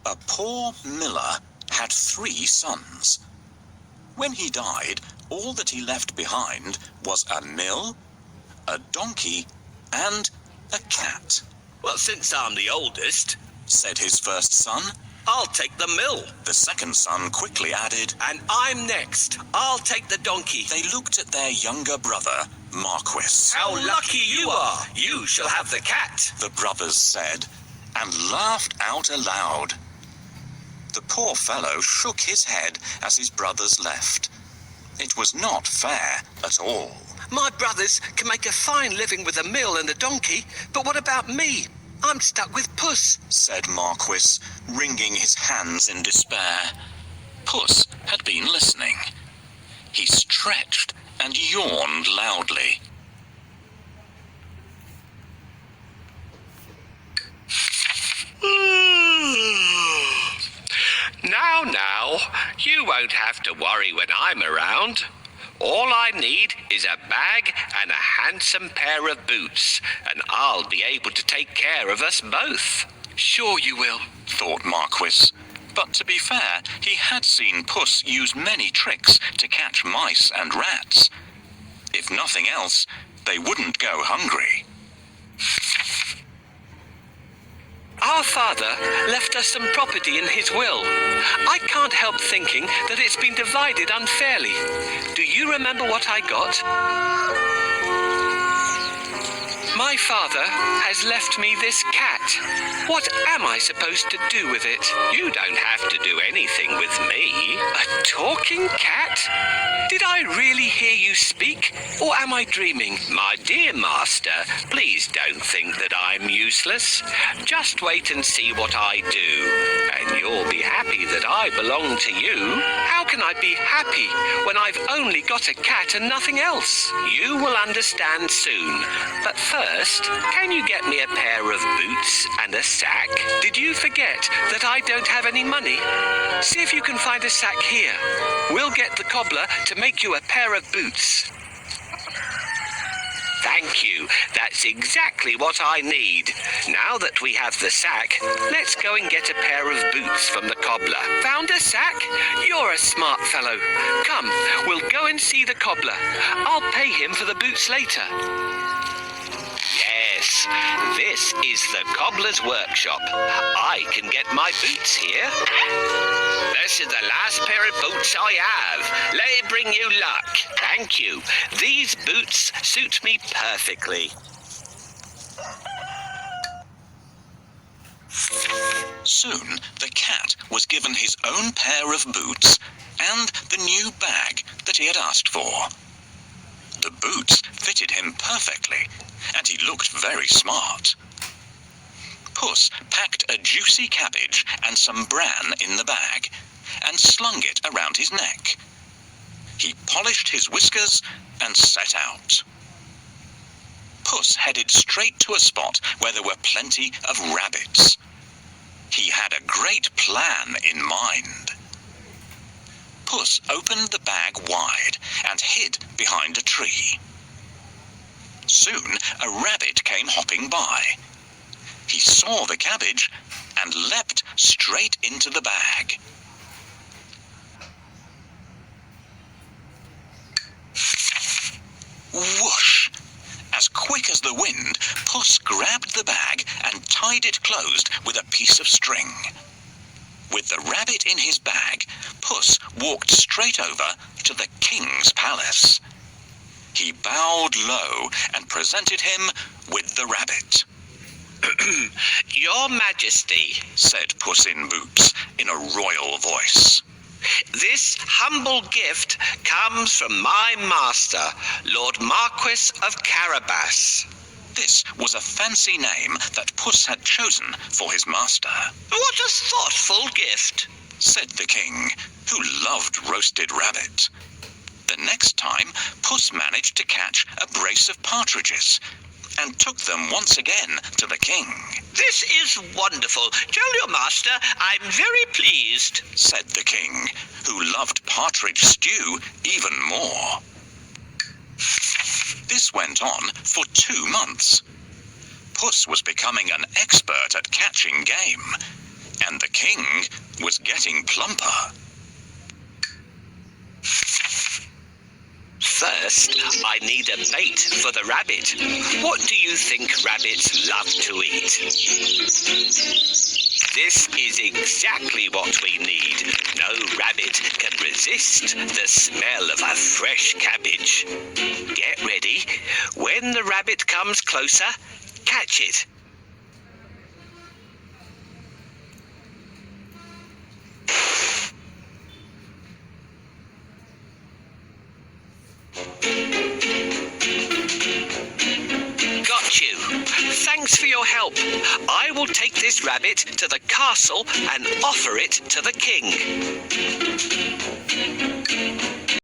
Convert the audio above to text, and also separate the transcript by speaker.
Speaker 1: A poor miller had 3 sons. When he died, all that he left behind was a mill, a donkey, and a cat.
Speaker 2: Well, since I'm the oldest,
Speaker 1: said his first son.
Speaker 2: I'll take the mill.
Speaker 1: The second son quickly added,
Speaker 2: And I'm next. I'll take the donkey.
Speaker 1: They looked at their younger brother, Marquis.
Speaker 2: How lucky you are! You shall have the cat.
Speaker 1: The brothers said, and laughed out aloud. The poor fellow shook his head as his brothers left. It was not fair at all.
Speaker 2: My brothers can make a fine living with a mill and a donkey, but what about me? I'm stuck with Puss,
Speaker 1: said Marquis, wringing his hands in despair. Puss had been listening. He stretched and yawned loudly.
Speaker 2: Now, you won't have to worry when I'm around. All I need is a bag and a handsome pair of boots, and I'll be able to take care of us both.
Speaker 1: Sure you will, thought Marquis. But to be fair, he had seen Puss use many tricks to catch mice and rats. If nothing else, they wouldn't go hungry.
Speaker 2: Our father left us some property in his will. I can't help thinking that it's been divided unfairly. Do you remember what I got? My father has left me this cat. What am I supposed to do with it? You don't have to do anything with me. A talking cat? Did I really hear you speak, or am I dreaming? My dear master, please don't think that I'm useless. Just wait and see what I do, and you'll be happy that I belong to you. How can I be happy when I've only got a cat and nothing else? You will understand soon. But first, can you get me a pair of boots and a sack? Did you forget that I don't have any money? See if you can find a sack here. We'll get the cobbler to make you a pair of boots. Thank you. That's exactly what I need. Now that we have the sack, let's go and get a pair of boots from the cobbler. Found a sack? You're a smart fellow. Come, we'll go and see the cobbler. I'll pay him for the boots later. Yes, this is the cobbler's workshop. I can get my boots here. This is the last pair of boots I have. Let it bring you luck. Thank you. These boots suit me perfectly.
Speaker 1: Soon the cat was given his own pair of boots and the new bag that he had asked for. The boots fitted him perfectly, and he looked very smart. Puss packed a juicy cabbage and some bran in the bag, and slung it around his neck. He polished his whiskers and set out. Puss headed straight to a spot where there were plenty of rabbits. He had a great plan in mind. Puss opened the bag wide and hid behind a tree. Soon a rabbit came hopping by. He saw the cabbage and leapt straight into the bag. Whoosh! As quick as the wind, Puss grabbed the bag and tied it closed with a piece of string. With the rabbit in his bag, Puss walked straight over to the king's palace. He bowed low and presented him with the rabbit.
Speaker 2: Your Majesty,
Speaker 1: said Puss in Boots in a royal voice.
Speaker 2: This humble gift comes from my master, Lord Marquis of Carabas.
Speaker 1: This was a fancy name that Puss had chosen for his master.
Speaker 2: What a thoughtful gift,
Speaker 1: said the king, who loved roasted rabbit. The next time, Puss managed to catch a brace of partridges and took them once again to the king.
Speaker 2: This is wonderful. Tell your master I'm very pleased,
Speaker 1: said the king, who loved partridge stew even more. This went on for 2 months. Puss was becoming an expert at catching game. and the king was getting plumper.
Speaker 2: First, I need a bait for the rabbit. What do you think rabbits love to eat? This is exactly what we need. No rabbit can resist the smell of a fresh cabbage. Get ready. When the rabbit comes closer, catch it. Got you. Thanks for your help. I will take this rabbit to the castle and offer it to the king.